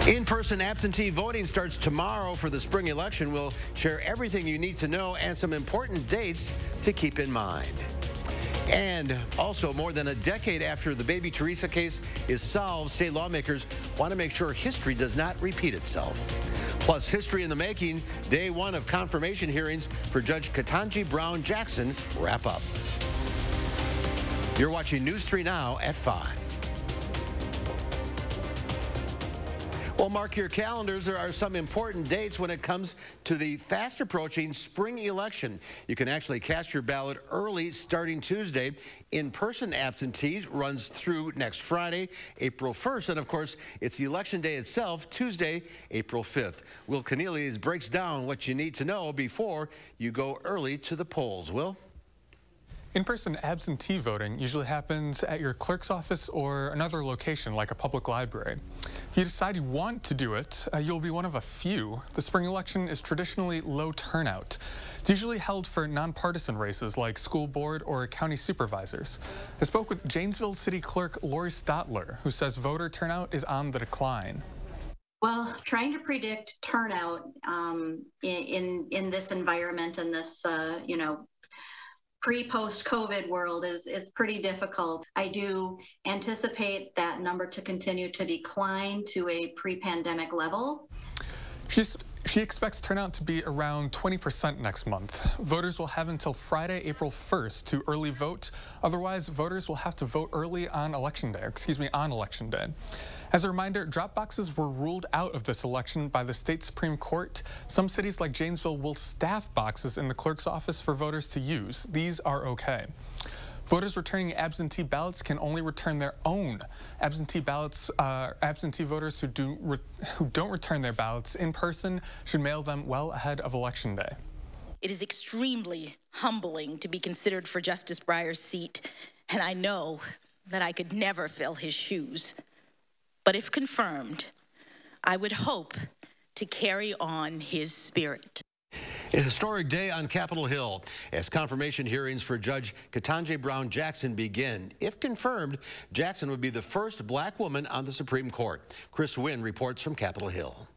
In-person absentee voting starts tomorrow for the spring election. We'll share everything you need to know and some important dates to keep in mind. And also, more than a decade after the baby Teresa case is solved, state lawmakers want to make sure history does not repeat itself. Plus, history in the making, day one of confirmation hearings for Judge Ketanji Brown Jackson wrap up. You're watching News 3 Now at 5. Well, mark your calendars. There are some important dates when it comes to the fast approaching spring election. You can actually cast your ballot early starting Tuesday. In-person absentees runs through next Friday, April 1st. And of course, it's election day itself, Tuesday, April 5th. Will Cornelius breaks down what you need to know before you go early to the polls. Will? In-person absentee voting usually happens at your clerk's office or another location like a public library. If you decide you want to do it, you'll be one of a few. The spring election is traditionally low turnout. It's usually held for nonpartisan races like school board or county supervisors. I spoke with Janesville City Clerk Lori Stotler, who says voter turnout is on the decline. Well, trying to predict turnout in this environment and this, pre-post-COVID world is pretty difficult. I do anticipate that number to continue to decline to a pre-pandemic level. She expects turnout to be around 20% next month. Voters will have until Friday, April 1st to early vote. Otherwise, voters will have to vote early on election day. As a reminder, drop boxes were ruled out of this election by the state Supreme Court. Some cities like Janesville will staff boxes in the clerk's office for voters to use. These are okay. Voters returning absentee ballots can only return their own. Absentee voters who don't return their ballots in person should mail them well ahead of Election Day. It is extremely humbling to be considered for Justice Breyer's seat, and I know that I could never fill his shoes. But if confirmed, I would hope to carry on his spirit. A historic day on Capitol Hill as confirmation hearings for Judge Ketanji Brown Jackson begin. If confirmed, Jackson would be the first black woman on the Supreme Court. Chris Wynn reports from Capitol Hill.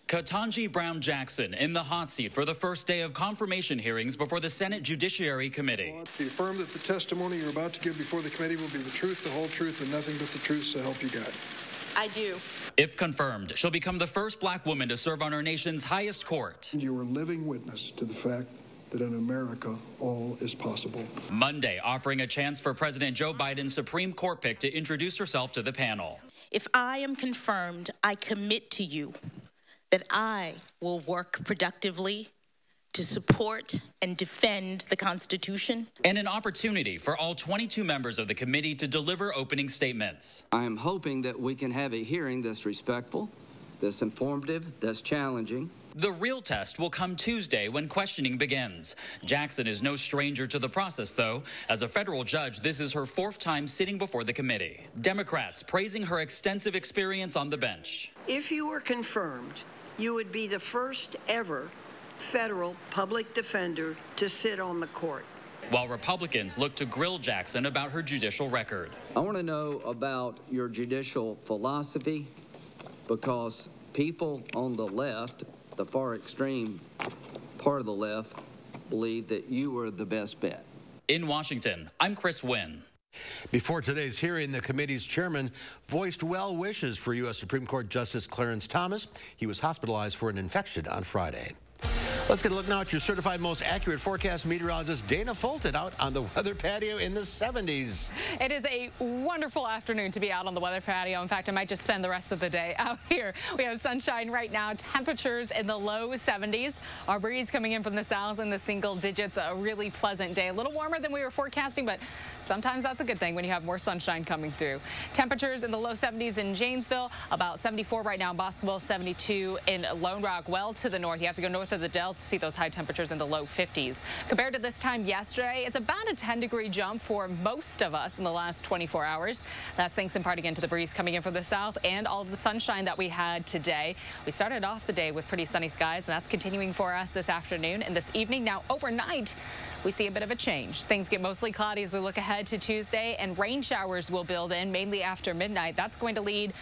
Ketanji Brown Jackson in the hot seat for the first day of confirmation hearings before the Senate Judiciary Committee. We affirm that the testimony you're about to give before the committee will be the truth, the whole truth, and nothing but the truth, so help you God. I do. If confirmed, she'll become the first black woman to serve on our nation's highest court. You are a living witness to the fact that in America, all is possible. Monday, offering a chance for President Joe Biden's Supreme Court pick to introduce herself to the panel. If I am confirmed, I commit to you that I will work productively to support and defend the Constitution. And an opportunity for all 22 members of the committee to deliver opening statements. I am hoping that we can have a hearing that's respectful, that's informative, that's challenging. The real test will come Tuesday when questioning begins. Jackson is no stranger to the process, though. As a federal judge, this is her fourth time sitting before the committee. Democrats praising her extensive experience on the bench. If you were confirmed, you would be the first ever federal public defender to sit on the court. While Republicans look to grill Jackson about her judicial record. I want to know about your judicial philosophy, because people on the left, the far extreme part of the left, believe that you were the best bet. In Washington, I'm Chris Wynn. Before today's hearing, the committee's chairman voiced well wishes for U.S. Supreme Court Justice Clarence Thomas. He was hospitalized for an infection on Friday. Let's get a look now at your certified most accurate forecast meteorologist Dana Fulton out on the weather patio in the 70s. It is a wonderful afternoon to be out on the weather patio. In fact, I might just spend the rest of the day out here. We have sunshine right now, temperatures in the low 70s. Our breeze coming in from the south in the single digits. A really pleasant day. A little warmer than we were forecasting, but sometimes that's a good thing when you have more sunshine coming through. Temperatures in the low 70s in Janesville, about 74 right now in Bosqueville, 72 in Lone Rock. Well to the north, you have to go north of the Dells to see those high temperatures in the low 50s. Compared to this time yesterday, it's about a 10-degree jump for most of us in the last 24 hours. That's thanks in part again to the breeze coming in from the south and all of the sunshine that we had today. We started off the day with pretty sunny skies, and that's continuing for us this afternoon and this evening. Now overnight, we see a bit of a change. Things get mostly cloudy as we look ahead to Tuesday, and rain showers will build in mainly after midnight. That's going to lead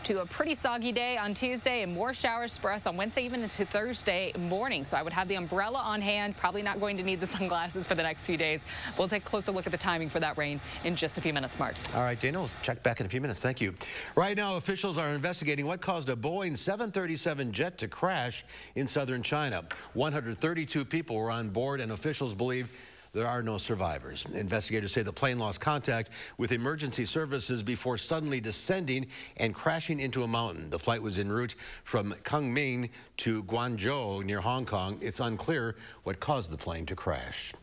to a pretty soggy day on Tuesday and more showers for us on Wednesday, even into Thursday morning. So I would have the umbrella on hand, probably not going to need the sunglasses for the next few days. We'll take a closer look at the timing for that rain in just a few minutes, Mark. All right, Dana, we'll check back in a few minutes. Thank you. Right now, officials are investigating what caused a Boeing 737 jet to crash in southern China. 132 people were on board, and officials believe there are no survivors. Investigators say the plane lost contact with emergency services before suddenly descending and crashing into a mountain. The flight was en route from Kunming to Guangzhou near Hong Kong. It's unclear what caused the plane to crash.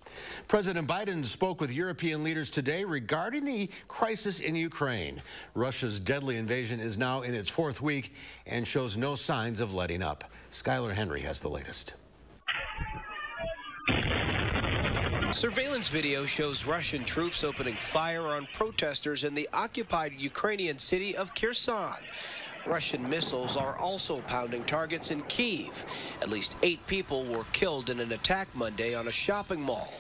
President Biden spoke with European leaders today regarding the crisis in Ukraine. Russia's deadly invasion is now in its 4th week and shows no signs of letting up. Skylar Henry has the latest. Surveillance video shows Russian troops opening fire on protesters in the occupied Ukrainian city of Kherson. Russian missiles are also pounding targets in Kyiv. At least 8 people were killed in an attack Monday on a shopping mall.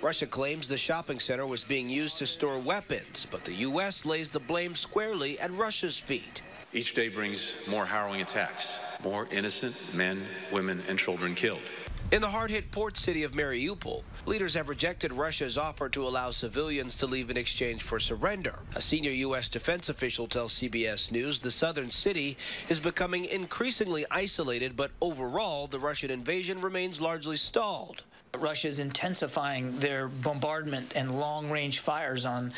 Russia claims the shopping center was being used to store weapons, but the U.S. lays the blame squarely at Russia's feet. Each day brings more harrowing attacks, more innocent men, women, and children killed. In the hard-hit port city of Mariupol, leaders have rejected Russia's offer to allow civilians to leave in exchange for surrender. A senior U.S. defense official tells CBS News the southern city is becoming increasingly isolated, but overall, the Russian invasion remains largely stalled. Russia is intensifying their bombardment and long-range fires on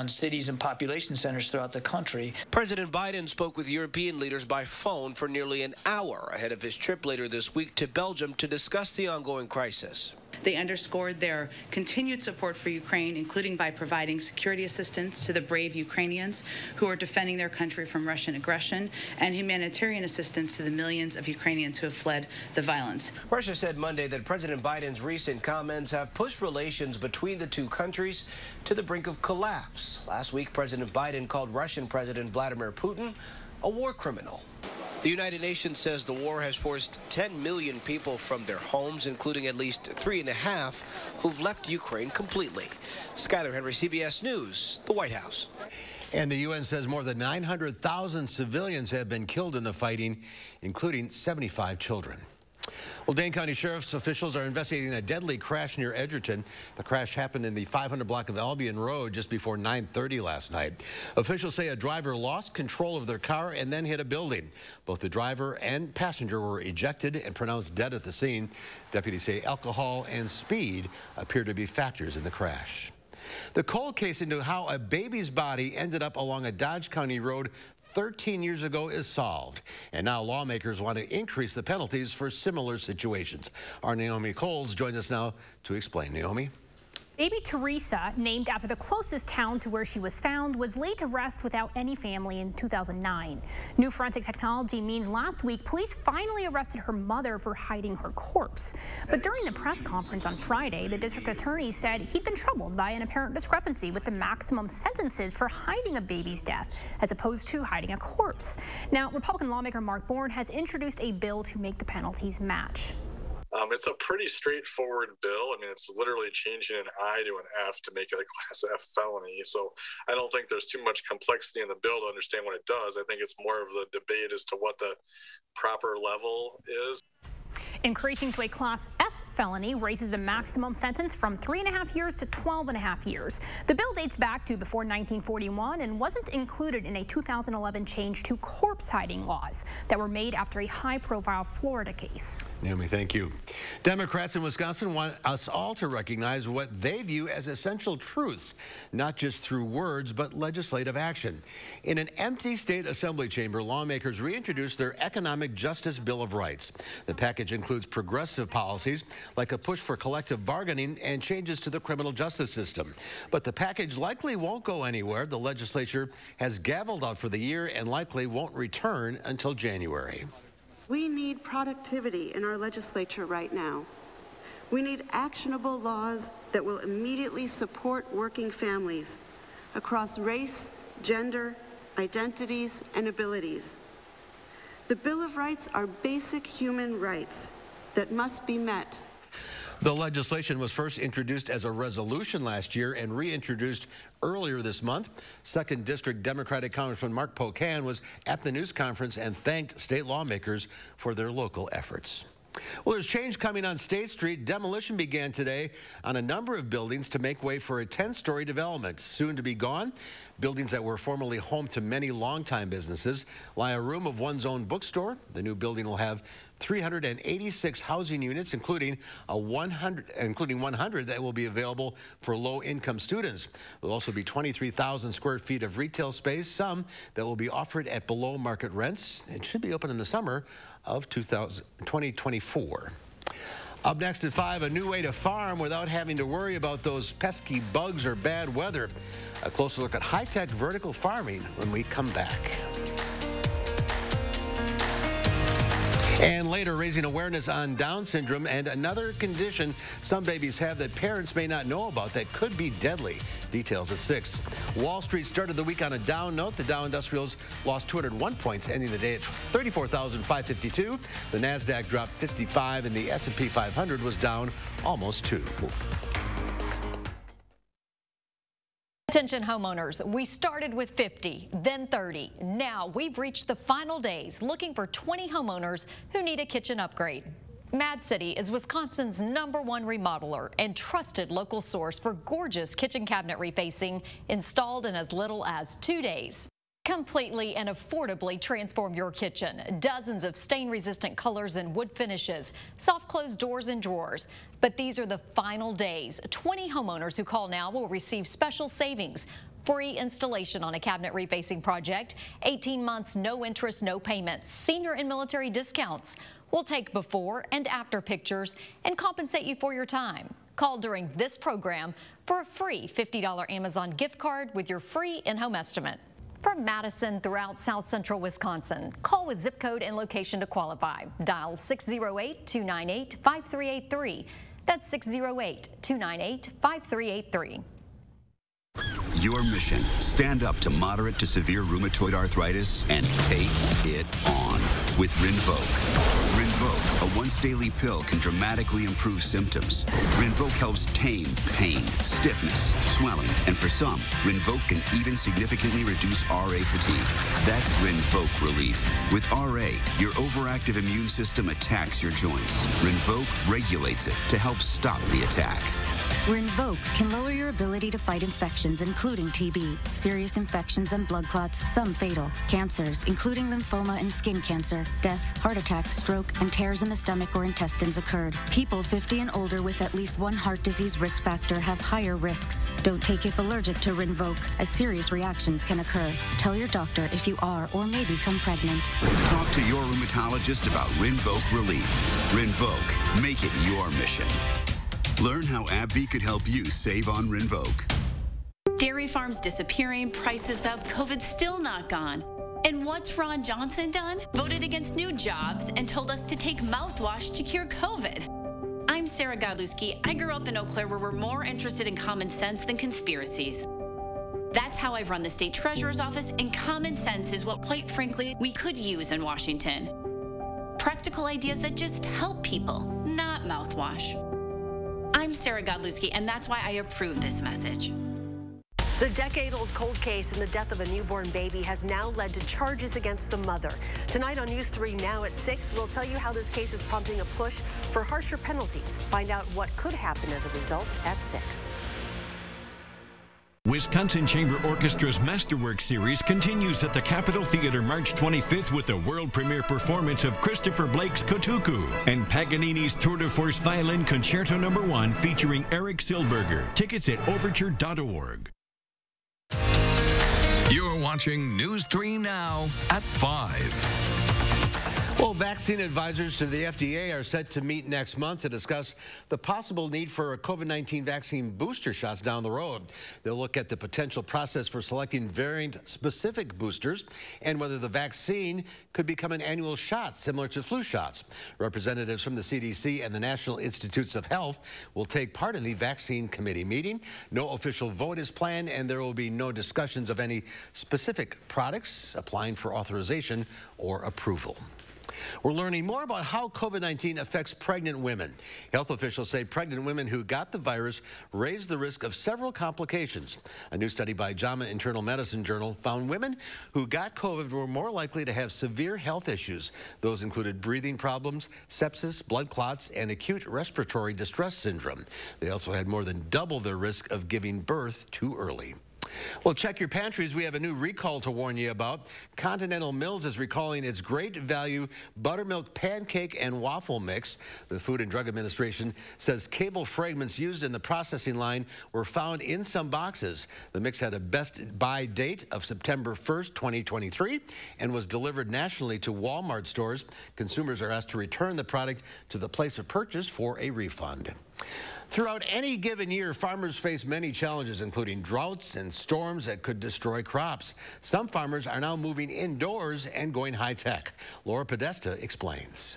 cities and population centers throughout the country. President Biden spoke with European leaders by phone for nearly an hour ahead of his trip later this week to Belgium to discuss the ongoing crisis. They underscored their continued support for Ukraine, including by providing security assistance to the brave Ukrainians who are defending their country from Russian aggression, and humanitarian assistance to the millions of Ukrainians who have fled the violence. Russia said Monday that President Biden's recent comments have pushed relations between the two countries to the brink of collapse. Last week, President Biden called Russian President Vladimir Putin a war criminal. The United Nations says the war has forced 10 million people from their homes, including at least 3.5 who've left Ukraine completely. Skylar Henry, CBS News, the White House. And the UN says more than 900,000 civilians have been killed in the fighting, including 75 children. Well, Dane County Sheriff's officials are investigating a deadly crash near Edgerton. The crash happened in the 500 block of Albion Road just before 9:30 last night. Officials say a driver lost control of their car and then hit a building. Both the driver and passenger were ejected and pronounced dead at the scene. Deputies say alcohol and speed appear to be factors in the crash. The cold case into how a baby's body ended up along a Dodge County road 13 years ago is solved, and now lawmakers want to increase the penalties for similar situations. Our Naomi Coles joins us now to explain. Naomi? Baby Teresa, named after the closest town to where she was found, was laid to rest without any family in 2009. New forensic technology means last week police finally arrested her mother for hiding her corpse. But during the press conference on Friday, the district attorney said he'd been troubled by an apparent discrepancy with the maximum sentences for hiding a baby's death as opposed to hiding a corpse. Now, Republican lawmaker Mark Bourne has introduced a bill to make the penalties match. It's a pretty straightforward bill. I mean, it's literally changing an I to an F to make it a Class F felony. So I don't think there's too much complexity in the bill to understand what it does. I think it's more of the debate as to what the proper level is. Increasing to a Class F felony raises the maximum sentence from 3.5 years to 12.5 years. The bill dates back to before 1941 and wasn't included in a 2011 change to corpse hiding laws that were made after a high-profile Florida case. Naomi, thank you. Democrats in Wisconsin want us all to recognize what they view as essential truths, not just through words, but legislative action. In an empty state assembly chamber, lawmakers reintroduced their Economic Justice Bill of Rights. The package includes progressive policies like a push for collective bargaining and changes to the criminal justice system. But the package likely won't go anywhere. The legislature has gavelled out for the year and likely won't return until January. We need productivity in our legislature right now. We need actionable laws that will immediately support working families across race, gender, identities, and abilities. The Bill of Rights are basic human rights that must be met. The legislation was first introduced as a resolution last year and reintroduced earlier this month. 2nd District Democratic Congressman Mark Pocan was at the news conference and thanked state lawmakers for their local efforts. Well, there's change coming on State Street. Demolition began today on a number of buildings to make way for a 10-story development. Soon to be gone, buildings that were formerly home to many longtime businesses lie a room of one's own bookstore. The new building will have 386 housing units, including 100 that will be available for low-income students. There will also be 23,000 square feet of retail space, some that will be offered at below-market rents. It should be open in the summer of 2024. Up next at 5, a new way to farm without having to worry about those pesky bugs or bad weather. A closer look at high-tech vertical farming when we come back. And later, raising awareness on Down syndrome and another condition some babies have that parents may not know about that could be deadly. Details at 6. Wall Street started the week on a down note. The Dow Industrials lost 201 points, ending the day at 34,552. The NASDAQ dropped 55, and the S&P 500 was down almost 2. Attention homeowners, we started with 50, then 30. Now we've reached the final days looking for 20 homeowners who need a kitchen upgrade. Mad City is Wisconsin's #1 remodeler and trusted local source for gorgeous kitchen cabinet refacing installed in as little as 2 days. Completely and affordably transform your kitchen. Dozens of stain-resistant colors and wood finishes, soft-close doors and drawers. But these are the final days. 20 homeowners who call now will receive special savings. Free installation on a cabinet refacing project, 18 months, no interest, no payments, senior and military discounts. We'll take before and after pictures and compensate you for your time. Call during this program for a free $50 Amazon gift card with your free in-home estimate. From Madison throughout South Central Wisconsin, call with zip code and location to qualify. Dial 608-298-5383. That's 608-298-5383. Your mission, stand up to moderate to severe rheumatoid arthritis and take it on with Rinvoq. Rinvoq, a once-daily pill, can dramatically improve symptoms. Rinvoq helps tame pain, stiffness, swelling, and for some, Rinvoq can even significantly reduce RA fatigue. That's Rinvoq relief. With RA, your overactive immune system attacks your joints. Rinvoq regulates it to help stop the attack. Rinvoq can lower your ability to fight infections, including TB, serious infections and blood clots, some fatal, cancers, including lymphoma and skin cancer, death, heart attack, stroke, and tears in the stomach or intestines occurred. People 50 and older with at least one heart disease risk factor have higher risks. Don't take if allergic to Rinvoq, as serious reactions can occur. Tell your doctor if you are or may become pregnant. Talk to your rheumatologist about Rinvoq relief. Rinvoq, make it your mission. Learn how AbbVie could help you save on Rinvoq. Dairy farms disappearing, prices up, COVID's still not gone. And what's Ron Johnson done? Voted against new jobs and told us to take mouthwash to cure COVID. I'm Sarah Godlewski. I grew up in Eau Claire, where we're more interested in common sense than conspiracies. That's how I've run the state treasurer's office, and common sense is what, quite frankly, we could use in Washington. Practical ideas that just help people, not mouthwash. I'm Sarah Godlewski, and that's why I approve this message. The decade-old cold case in the death of a newborn baby has now led to charges against the mother. Tonight on News 3 Now at 6, we'll tell you how this case is prompting a push for harsher penalties. Find out what could happen as a result at 6. Wisconsin Chamber Orchestra's Masterwork series continues at the Capitol Theater March 25th with a world premiere performance of Christopher Blake's Kotuku and Paganini's Tour de Force Violin Concerto No. 1 featuring Eric Silberger. Tickets at overture.org. You're watching News 3 Now at 5. Well, vaccine advisors to the FDA are set to meet next month to discuss the possible need for COVID-19 vaccine booster shots down the road. They'll look at the potential process for selecting variant-specific boosters and whether the vaccine could become an annual shot similar to flu shots. Representatives from the CDC and the National Institutes of Health will take part in the vaccine committee meeting. No official vote is planned, and there will be no discussions of any specific products applying for authorization or approval. We're learning more about how COVID-19 affects pregnant women. Health officials say pregnant women who got the virus raised the risk of several complications. A new study by JAMA Internal Medicine Journal found women who got COVID were more likely to have severe health issues. Those included breathing problems, sepsis, blood clots, and acute respiratory distress syndrome. They also had more than double their risk of giving birth too early. Well, check your pantries. We have a new recall to warn you about. Continental Mills is recalling its great value buttermilk pancake and waffle mix. The Food and Drug Administration says cable fragments used in the processing line were found in some boxes. The mix had a best buy date of September 1st, 2023, and was delivered nationally to Walmart stores. Consumers are asked to return the product to the place of purchase for a refund. Throughout any given year, farmers face many challenges, including droughts and storms that could destroy crops. Some farmers are now moving indoors and going high-tech. Laura Podesta explains.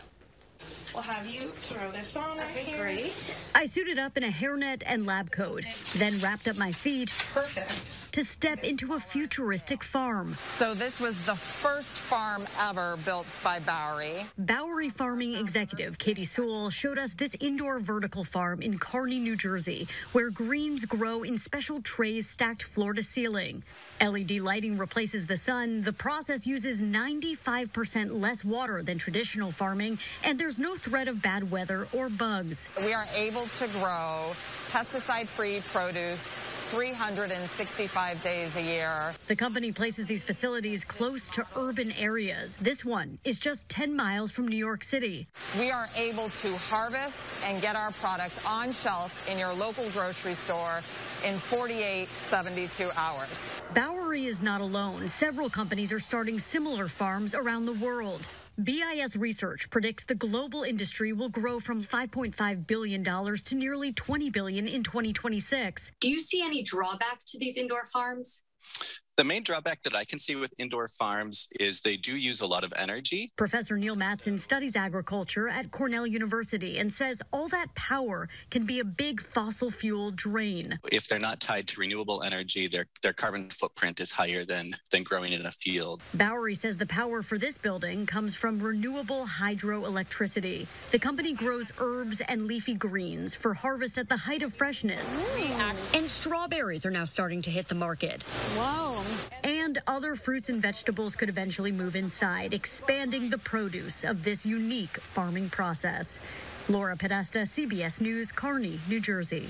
We'll have you throw this on right here. Great. I suited up in a hairnet and lab coat, then wrapped up my feet. Perfect. To step into a futuristic farm. So this was the first farm ever built by Bowery. Bowery farming executive Katie Sewell showed us this indoor vertical farm in Kearney, New Jersey, where greens grow in special trays stacked floor to ceiling. LED lighting replaces the sun. The process uses 95% less water than traditional farming, and there's no threat of bad weather or bugs. We are able to grow pesticide-free produce 365 days a year. The company places these facilities close to urban areas. This one is just 10 miles from New York City. We are able to harvest and get our product on shelf in your local grocery store in 48, 72 hours. Bowery is not alone. Several companies are starting similar farms around the world. BIS Research predicts the global industry will grow from $5.5 billion to nearly $20 billion in 2026. Do you see any drawback to these indoor farms? The main drawback that I can see with indoor farms is they do use a lot of energy. Professor Neil Matson studies agriculture at Cornell University and says all that power can be a big fossil fuel drain. If they're not tied to renewable energy, their carbon footprint is higher than growing in a field. Bowery says the power for this building comes from renewable hydroelectricity. The company grows herbs and leafy greens for harvest at the height of freshness. And strawberries are now starting to hit the market. Wow. And other fruits and vegetables could eventually move inside, expanding the produce of this unique farming process. Laura Podesta, CBS News, Kearney, New Jersey.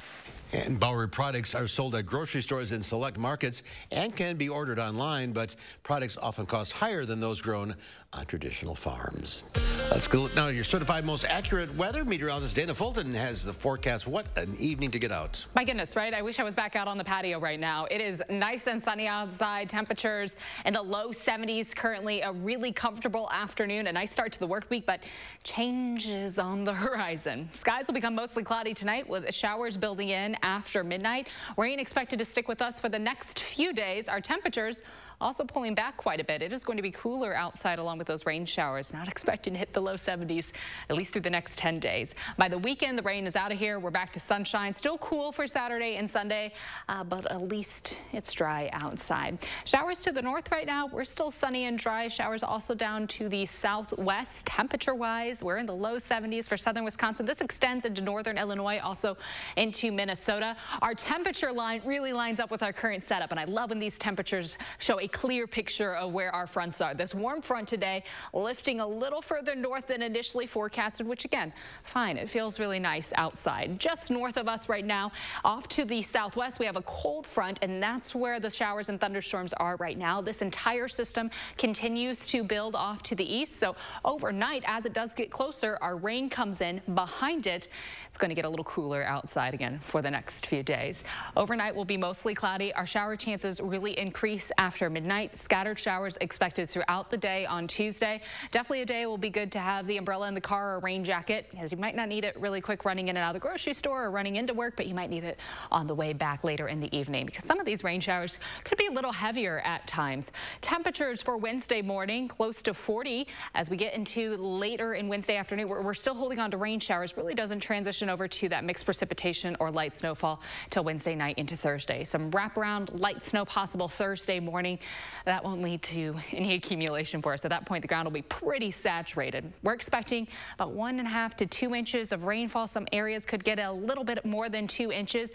And Bowery products are sold at grocery stores in select markets and can be ordered online, but products often cost higher than those grown on traditional farms. Let's go now to your certified most accurate weather. Meteorologist Dana Fulton has the forecast. What an evening to get out. My goodness, right? I wish I was back out on the patio right now. It is nice and sunny outside. Temperatures in the low 70s currently. A really comfortable afternoon. A nice start to the work week, but changes on the horizon. Skies will become mostly cloudy tonight with showers building in after midnight. Rain expected to stick with us for the next few days. Our temperatures also pulling back quite a bit. It is going to be cooler outside along with those rain showers. Not expecting to hit the low 70s, at least through the next 10 days. By the weekend, the rain is out of here. We're back to sunshine. Still cool for Saturday and Sunday, but at least it's dry outside. Showers to the north right now. We're still sunny and dry. Showers also down to the southwest. Temperature-wise, we're in the low 70s for southern Wisconsin. This extends into northern Illinois, also into Minnesota. Our temperature line really lines up with our current setup, and I love when these temperatures show a clear picture of where our fronts are. This warm front today lifting a little further north than initially forecasted, which again, fine. It feels really nice outside. Just north of us right now, off to the southwest, we have a cold front, and that's where the showers and thunderstorms are right now. This entire system continues to build off to the east. So overnight, as it does get closer, our rain comes in behind it. It's going to get a little cooler outside again for the next few days. Overnight will be mostly cloudy. Our shower chances really increase after midnight. Scattered showers expected throughout the day on Tuesday. Definitely a day will be good to have the umbrella in the car or rain jacket, because you might not need it really quick running in and out of the grocery store or running into work, but you might need it on the way back later in the evening, because some of these rain showers could be a little heavier at times. Temperatures for Wednesday morning close to 40. As we get into later in Wednesday afternoon, we're still holding on to rain showers. Really doesn't transition over to that mixed precipitation or light snowfall till Wednesday night into Thursday. Some wraparound light snow possible Thursday morning. that won't lead to any accumulation for us. At that point, the ground will be pretty saturated. We're expecting about 1.5 to 2 inches of rainfall. Some areas could get a little bit more than 2 inches.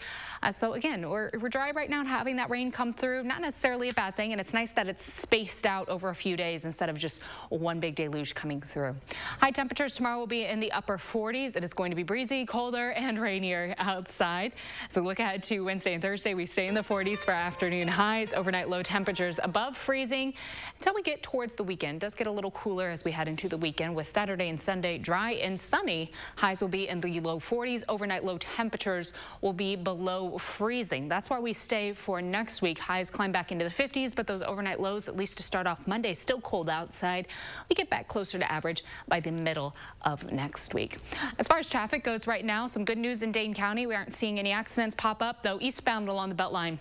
So again, we're dry right now, and having that rain come through, not necessarily a bad thing. And it's nice that it's spaced out over a few days instead of just one big deluge coming through. High temperatures tomorrow will be in the upper 40s. It is going to be breezy, colder, and rainier outside. So look ahead to Wednesday and Thursday. We stay in the 40s for afternoon highs. Overnight low temperatures above freezing until we get towards the weekend. It does get a little cooler as we head into the weekend, with Saturday and Sunday dry and sunny. Highs will be in the low 40s. Overnight low temperatures will be below freezing. That's why we stay for next week. Highs climb back into the 50s, but those overnight lows, at least to start off Monday, still cold outside. We get back closer to average by the middle of next week. As far as traffic goes right now, some good news in Dane County. We aren't seeing any accidents pop up, though eastbound along the Beltline,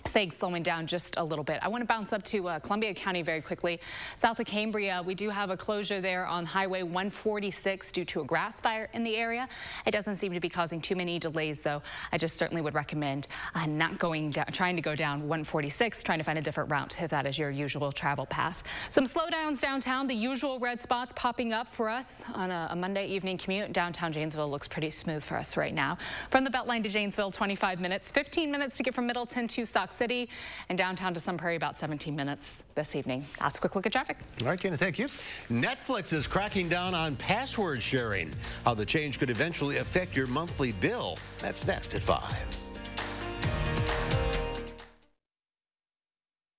things slowing down just a little bit. I want to bounce up to Columbia County very quickly. South of Cambria, we do have a closure there on Highway 146 due to a grass fire in the area. It doesn't seem to be causing too many delays, though. I just certainly would recommend not going down, trying to go down 146, trying to find a different route if that is your usual travel path. Some slowdowns downtown, the usual red spots popping up for us on a Monday evening commute. Downtown Janesville looks pretty smooth for us right now. From the Beltline to Janesville, 25 minutes, 15 minutes to get from Middleton to Sauk City, and downtown to Sun Prairie, about 17 minutes this evening. That's a quick look at traffic. All right, Tina, thank you. Netflix is cracking down on password sharing. How the change could eventually affect your monthly bill. That's next at 5.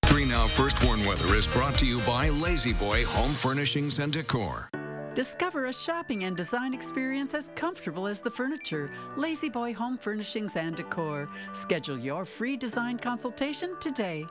3 Now First Warn Weather is brought to you by Lazy Boy Home Furnishings and Decor. Discover a shopping and design experience as comfortable as the furniture. Lazy Boy Home Furnishings and Decor. Schedule your free design consultation today.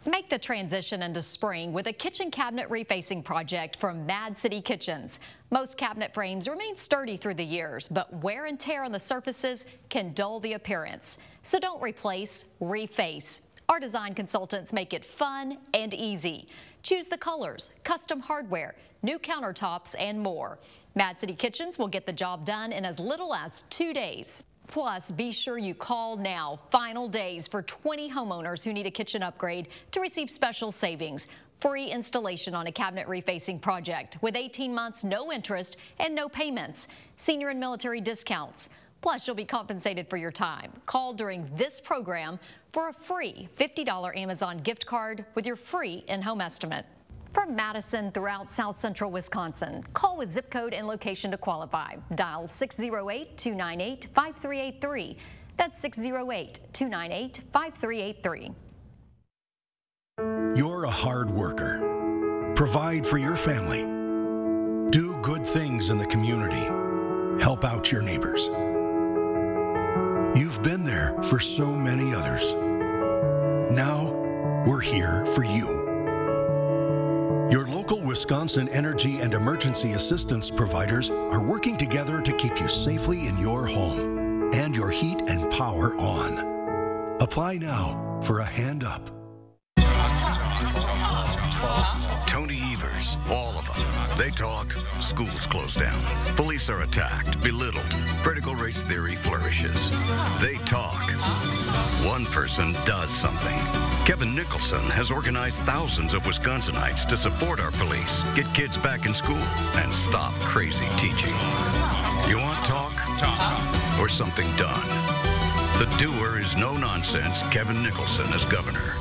Make the transition into spring with a kitchen cabinet refacing project from Mad City Kitchens. Most cabinet frames remain sturdy through the years, but wear and tear on the surfaces can dull the appearance. So don't replace, reface. Our design consultants make it fun and easy. Choose the colors, custom hardware, new countertops, and more. Mad City Kitchens will get the job done in as little as 2 days. Plus, be sure you call now. Final days for 20 homeowners who need a kitchen upgrade to receive special savings. Free installation on a cabinet refacing project with 18 months, no interest, and no payments. Senior and military discounts. Plus, you'll be compensated for your time. Call during this program for a free $50 Amazon gift card with your free in-home estimate. From Madison throughout South Central Wisconsin, call with zip code and location to qualify. Dial 608-298-5383. That's 608-298-5383. You're a hard worker. Provide for your family. Do good things in the community. Help out your neighbors. You've been there for so many others. Now, we're here for you. Your local Wisconsin energy and emergency assistance providers are working together to keep you safely in your home and your heat and power on. Apply now for a hand up. Tony Evers, all of them. They talk, schools close down. Police are attacked, belittled. Critical race theory flourishes. They talk. One person does something. Kevin Nicholson has organized thousands of Wisconsinites to support our police, get kids back in school, and stop crazy teaching. You want talk? Talk. Or something done? The doer is no nonsense Kevin Nicholson as governor.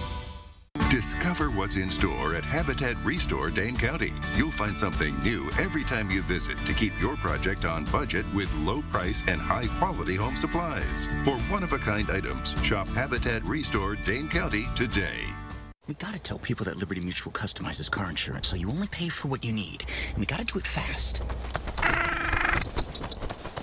Discover what's in store at Habitat Restore Dane County. You'll find something new every time you visit to keep your project on budget with low price and high quality home supplies. For one-of-a-kind items, shop Habitat Restore Dane County today. We gotta tell people that Liberty Mutual customizes car insurance, so you only pay for what you need. And we gotta do it fast.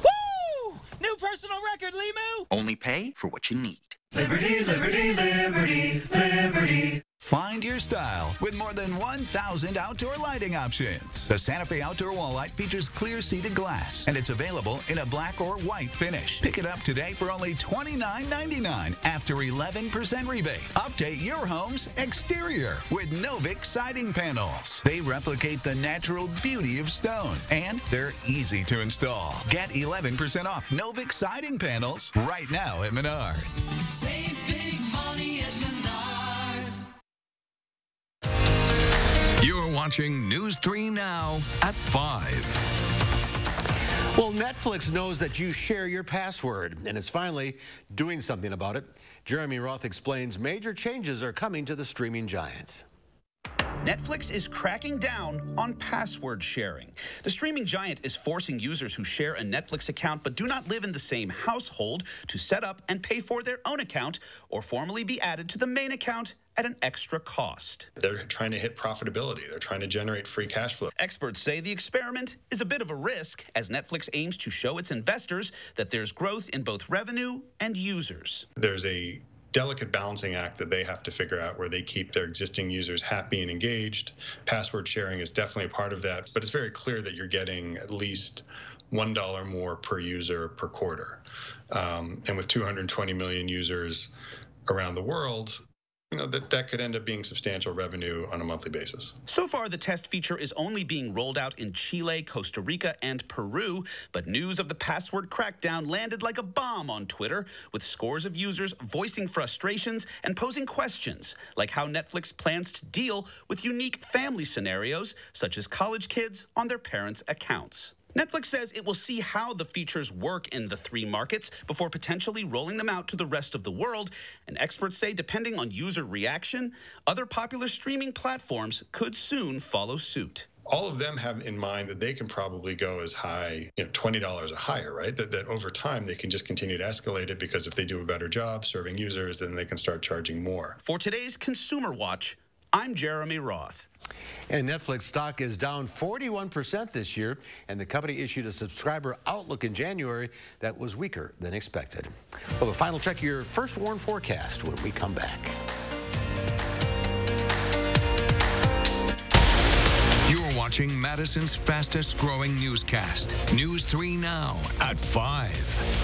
Woo! New personal record, Limu! Only pay for what you need. Liberty, liberty, liberty, liberty. Find your style with more than 1,000 outdoor lighting options. The Santa Fe Outdoor Wall Light features clear seated glass, and it's available in a black or white finish. Pick it up today for only $29.99 after 11% rebate. Update your home's exterior with Novik siding panels. They replicate the natural beauty of stone, and they're easy to install. Get 11% off Novik siding panels right now at Menards. Save big money at Menards. watching News 3 Now at 5. Well, Netflix knows that you share your password and is finally doing something about it. Jeremy Roth explains major changes are coming to the streaming giant. Netflix is cracking down on password sharing. The streaming giant is forcing users who share a Netflix account but do not live in the same household to set up and pay for their own account or formally be added to the main account at an extra cost. They're trying to hit profitability. They're trying to generate free cash flow. Experts say the experiment is a bit of a risk as Netflix aims to show its investors that there's growth in both revenue and users. There's a delicate balancing act that they have to figure out where they keep their existing users happy and engaged. Password sharing is definitely a part of that, but it's very clear that you're getting at least $1 more per user per quarter. And with 220 million users around the world, you know, that could end up being substantial revenue on a monthly basis. So far, the test feature is only being rolled out in Chile, Costa Rica, and Peru, but news of the password crackdown landed like a bomb on Twitter, with scores of users voicing frustrations and posing questions, like how Netflix plans to deal with unique family scenarios, such as college kids on their parents' accounts. Netflix says it will see how the features work in the 3 markets before potentially rolling them out to the rest of the world. And experts say, depending on user reaction, other popular streaming platforms could soon follow suit. All of them have in mind that they can probably go as high, $20 or higher, right? That over time they can just continue to escalate it, because if they do a better job serving users, then they can start charging more. For today's Consumer Watch, I'm Jeremy Roth. And Netflix stock is down 41% this year, and the company issued a subscriber outlook in January that was weaker than expected. Well, the final check of your first warn forecast when we come back. You're watching Madison's fastest growing newscast, News 3 Now at 5.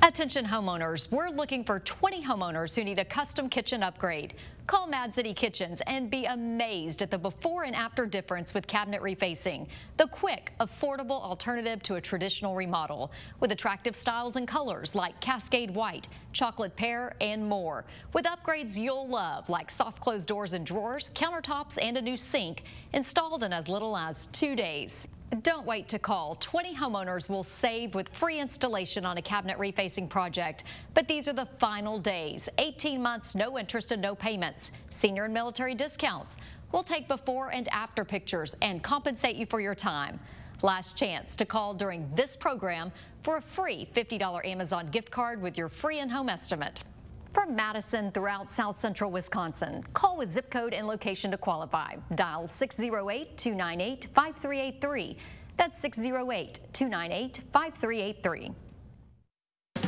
Attention homeowners, we're looking for 20 homeowners who need a custom kitchen upgrade. Call Mad City Kitchens and be amazed at the before and after difference with cabinet refacing. The quick, affordable alternative to a traditional remodel with attractive styles and colors like Cascade White, Chocolate Pear, and more. With upgrades you'll love like soft close doors and drawers, countertops, and a new sink installed in as little as 2 days. Don't wait to call. 20 homeowners will save with free installation on a cabinet refacing project. But these are the final days. 18 months, no interest and no payments. Senior and military discounts. We'll take before and after pictures and compensate you for your time. Last chance to call during this program for a free $50 Amazon gift card with your free in-home estimate. From Madison throughout South Central Wisconsin, call with zip code and location to qualify. Dial 608-298-5383. That's 608-298-5383.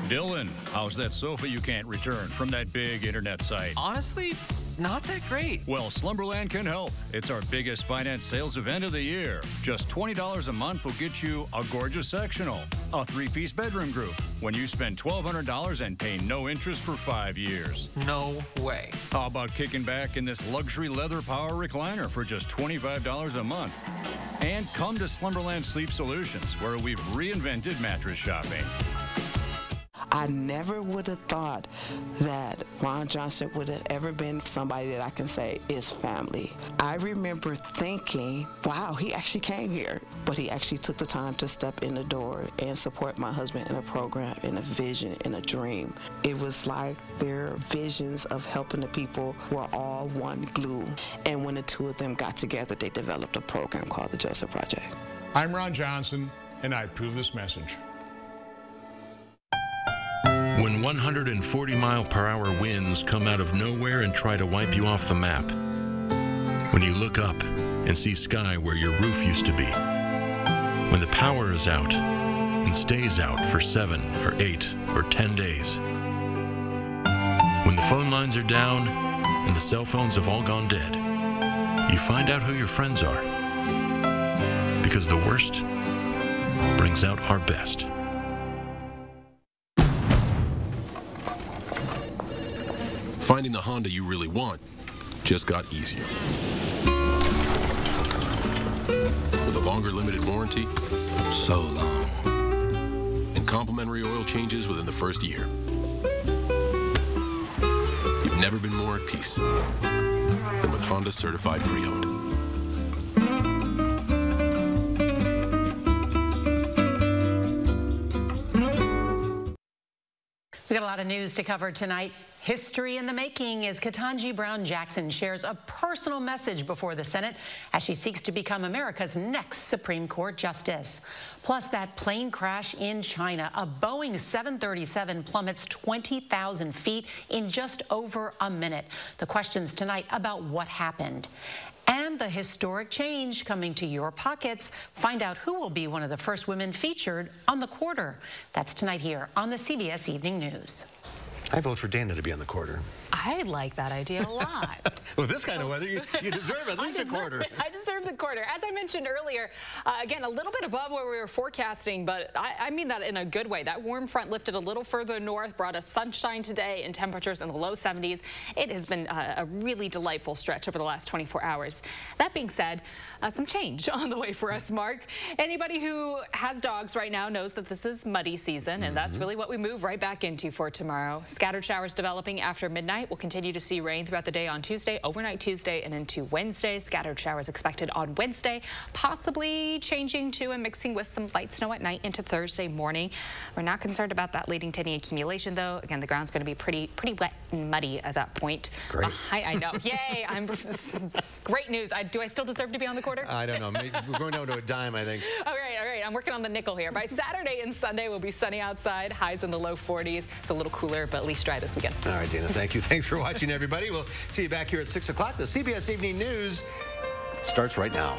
Dylan, how's that sofa you can't return from that big internet site? Honestly, not that great. Well, Slumberland can help. It's our biggest finance sales event of the year. Just $20 a month will get you a gorgeous sectional, a 3-piece bedroom group, when you spend $1,200 and pay no interest for 5 years. No way. How about kicking back in this luxury leather power recliner for just $25 a month? And come to Slumberland Sleep Solutions, where we've reinvented mattress shopping. I never would have thought that Ron Johnson would have ever been somebody that I can say is family. I remember thinking, wow, he actually came here, but he actually took the time to step in the door and support my husband in a program, in a vision, in a dream. It was like their visions of helping the people were all one glue. And when the two of them got together, they developed a program called the Joseph Project. I'm Ron Johnson, and I approve this message. When 140-mile-per-hour winds come out of nowhere and try to wipe you off the map. When you look up and see sky where your roof used to be. When the power is out and stays out for 7 or 8 or 10 days. When the phone lines are down and the cell phones have all gone dead. You find out who your friends are. Because the worst brings out our best. Finding the Honda you really want just got easier. With a longer limited warranty, so long. And complimentary oil changes within the first year. You've never been more at peace. them with Honda Certified Pre-Owned. We got a lot of news to cover tonight. History in the making as Ketanji Brown Jackson shares a personal message before the Senate as she seeks to become America's next Supreme Court justice. Plus, that plane crash in China. A Boeing 737 plummets 20,000 feet in just over a minute. The questions tonight about what happened. And the historic change coming to your pockets. Find out who will be one of the first women featured on the Quarter. That's tonight here on the CBS Evening News. I vote for Dana to be on the Quarter. I like that idea a lot. With this kind of weather, you deserve at least a quarter. I deserve the quarter. As I mentioned earlier, again, a little bit above where we were forecasting, but I mean that in a good way. That warm front lifted a little further north, brought us sunshine today and temperatures in the low 70s. It has been a really delightful stretch over the last 24 hours. That being said, some change on the way for us, Mark. Anybody who has dogs right now knows that this is muddy season, and that's really what we move right back into for tomorrow. Scattered showers developing after midnight. We'll continue to see rain throughout the day on Tuesday, overnight Tuesday, and into Wednesday. Scattered showers expected on Wednesday, possibly changing to and mixing with some light snow at night into Thursday morning. We're not concerned about that leading to any accumulation, though. Again, the ground's going to be pretty wet and muddy at that point. Great. I know. Yay! Great news. Do I still deserve to be on the Quarter? I don't know. Maybe we're going down to a dime, I think. All right. I'm working on the nickel here. By Saturday and Sunday, we'll be sunny outside. Highs in the low 40s. It's a little cooler, but at least dry this weekend. All right, Dana. Thank you. Thanks for watching, everybody. We'll see you back here at 6 o'clock. The CBS Evening News starts right now.